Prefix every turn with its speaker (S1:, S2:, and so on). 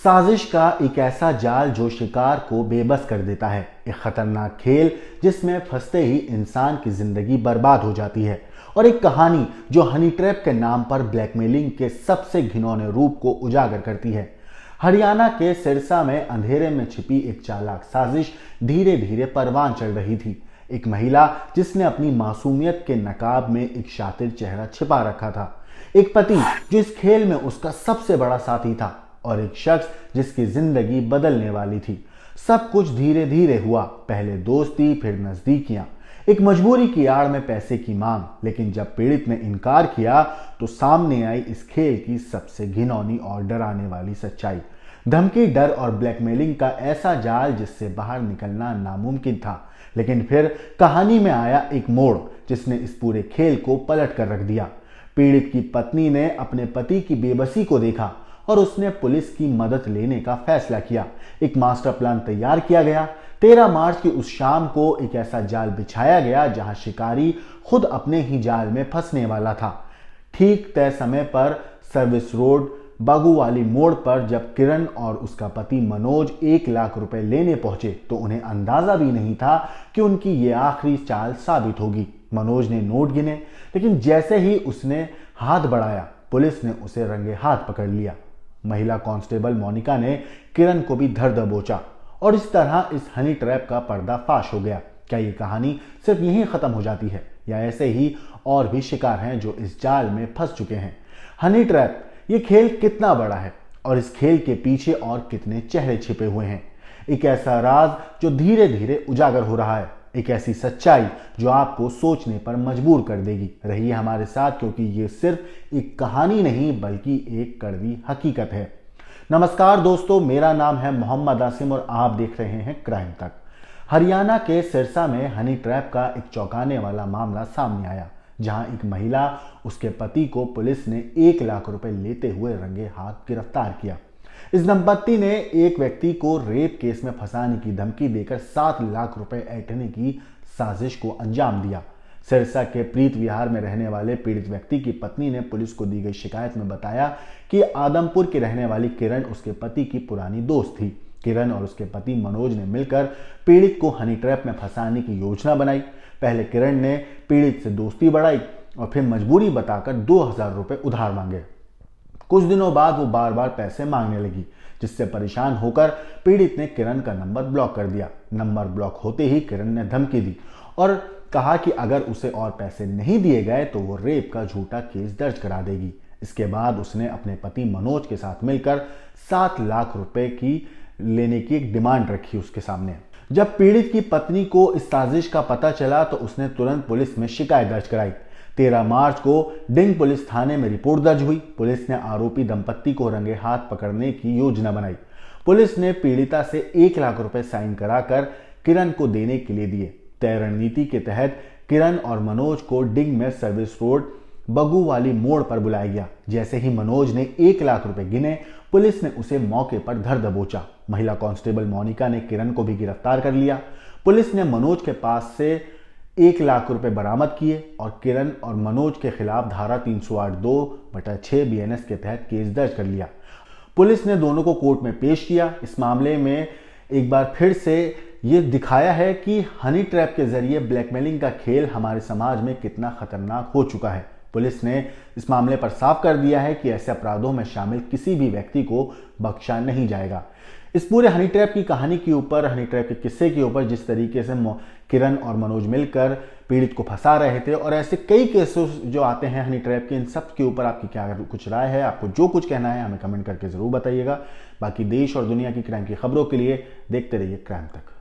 S1: साजिश का एक ऐसा जाल जो शिकार को बेबस कर देता है, एक खतरनाक खेल जिसमें फंसते ही इंसान की जिंदगी बर्बाद हो जाती है, और एक कहानी जो हनी ट्रैप के नाम पर ब्लैकमेलिंग के सबसे घिनौने रूप को उजागर करती है। हरियाणा के सिरसा में अंधेरे में छिपी एक चालाक साजिश धीरे धीरे परवान चढ़ रही थी। एक महिला जिसने अपनी मासूमियत के नकाब में एक शातिर चेहरा छिपा रखा था, एक पति जो इस खेल में उसका सबसे बड़ा साथी था, और एक शख्स जिसकी जिंदगी बदलने वाली थी। सब कुछ धीरे धीरे हुआ, पहले दोस्ती, फिर नजदीकियां, एक मजबूरी की आड़ में पैसे की मांग। लेकिन जब पीड़ित ने इनकार किया तो सामने आई इस खेल की सबसे घिनौनी और डराने वाली सच्चाई। धमकी, डर और ब्लैकमेलिंग का ऐसा जाल जिससे बाहर निकलना नामुमकिन था। लेकिन फिर कहानी में आया एक मोड़ जिसने इस पूरे खेल को पलट कर रख दिया। पीड़ित की पत्नी ने अपने पति की बेबसी को देखा और उसने पुलिस की मदद लेने का फैसला किया। एक मास्टर प्लान तैयार किया गया। 13 मार्च की उस शाम को एक ऐसा जाल बिछाया गया जहां शिकारी खुद अपने ही जाल में फंसने वाला था। ठीक तय समय पर सर्विस रोड बागूवाली मोड़ पर जब किरण और उसका पति मनोज 1 लाख रुपए लेने पहुंचे तो उन्हें अंदाजा भी नहीं था कि उनकी ये आखिरी चाल साबित होगी। मनोज ने नोट गिने, लेकिन जैसे ही उसने हाथ बढ़ाया पुलिस ने उसे रंगे हाथ पकड़ लिया। महिला कांस्टेबल मोनिका ने किरण को भी धर दबोचा और इस तरह इस हनी ट्रैप का पर्दाफाश हो गया। क्या ये कहानी सिर्फ यहीं खत्म हो जाती है या ऐसे ही और भी शिकार हैं जो इस जाल में फंस चुके हैं? हनी ट्रैप ये खेल कितना बड़ा है और इस खेल के पीछे और कितने चेहरे छिपे हुए हैं? एक ऐसा राज जो धीरे धीरे उजागर हो रहा है, एक ऐसी सच्चाई जो आपको सोचने पर मजबूर कर देगी। रहिए हमारे साथ, क्योंकि ये सिर्फ एक कहानी नहीं बल्कि एक कड़वी हकीकत है। नमस्कार दोस्तों, मेरा नाम है मोहम्मद आसिम और आप देख रहे हैं क्राइम तक। हरियाणा के सिरसा में हनी ट्रैप का एक चौंकाने वाला मामला सामने आया, जहां एक महिला, उसके पति को पुलिस ने 1 लाख रुपए लेते हुए रंगे हाथ गिरफ्तार किया। इस दंपत्ति ने एक व्यक्ति को रेप केस में फंसाने की धमकी देकर 7 लाख रुपए ऐंठने की साजिश को अंजाम दिया। सिरसा के प्रीत विहार में रहने वाले पीड़ित व्यक्ति की पत्नी ने पुलिस को दी गई शिकायत में बताया कि आदमपुर की रहने वाली किरण उसके पति की पुरानी दोस्त थी। किरण और उसके पति मनोज ने मिलकर पीड़ित को हनी ट्रैप में फंसाने की योजना बनाई। पहले किरण ने पीड़ित से दोस्ती बढ़ाई और फिर मजबूरी बताकर 2000 रुपए उधार मांगे। कुछ दिनों बाद वो बार बार पैसे मांगने लगी, जिससे परेशान होकर पीड़ित ने किरण का नंबर ब्लॉक कर दिया। नंबर ब्लॉक होते ही किरण ने धमकी दी और कहा कि अगर उसे और पैसे नहीं दिए गए तो वो रेप का झूठा केस दर्ज करा देगी। इसके बाद उसने अपने पति मनोज के साथ मिलकर 7 लाख रुपए की लेने की एक डिमांड रखी उसके सामने। जब पीड़ित की पत्नी को इस साजिश का पता चला तो उसने तुरंत पुलिस में शिकायत दर्ज कराई। 13 मार्च को डिंग पुलिस थाने में रिपोर्ट दर्ज हुई। पुलिस ने आरोपी दंपत्ति को रंगे हाथ पकड़ने की योजना बनाई। पुलिस ने पीड़िता से 1 लाख रुपए साइन कराकर किरण को देने के लिए दिए। तय रणनीति के तहत किरण और मनोज को डिंग में सर्विस रोड बगूवाली मोड़ पर बुलाया गया। जैसे ही मनोज ने 1 लाख रुपए गिने, पुलिस ने उसे मौके पर धर दबोचा। महिला कांस्टेबल मोनिका ने किरण को भी गिरफ्तार कर लिया। पुलिस ने मनोज के पास से 1 लाख रुपए बरामद किए और किरण और मनोज के खिलाफ धारा 308(2)(6) BNS के तहत केस दर्ज कर लिया। पुलिस ने दोनों को कोर्ट में पेश किया। इस मामले में एक बार फिर से ये दिखाया है कि हनी ट्रैप के जरिए ब्लैकमेलिंग का खेल हमारे समाज में कितना खतरनाक हो चुका है। पुलिस ने इस मामले पर साफ कर दिया है कि ऐसे अपराधों में शामिल किसी भी व्यक्ति को बख्शा नहीं जाएगा। इस पूरे हनी ट्रैप की कहानी के ऊपर, हनी ट्रैप के किस्से के ऊपर, जिस तरीके से किरण और मनोज मिलकर पीड़ित को फंसा रहे थे और ऐसे कई केसेस जो आते हैं हनी ट्रैप के, इन सब के ऊपर आपकी क्या कुछ राय है? आपको जो कुछ कहना है हमें कमेंट करके जरूर बताइएगा। बाकी देश और दुनिया की क्राइम की खबरों के लिए देखते रहिए क्राइम तक।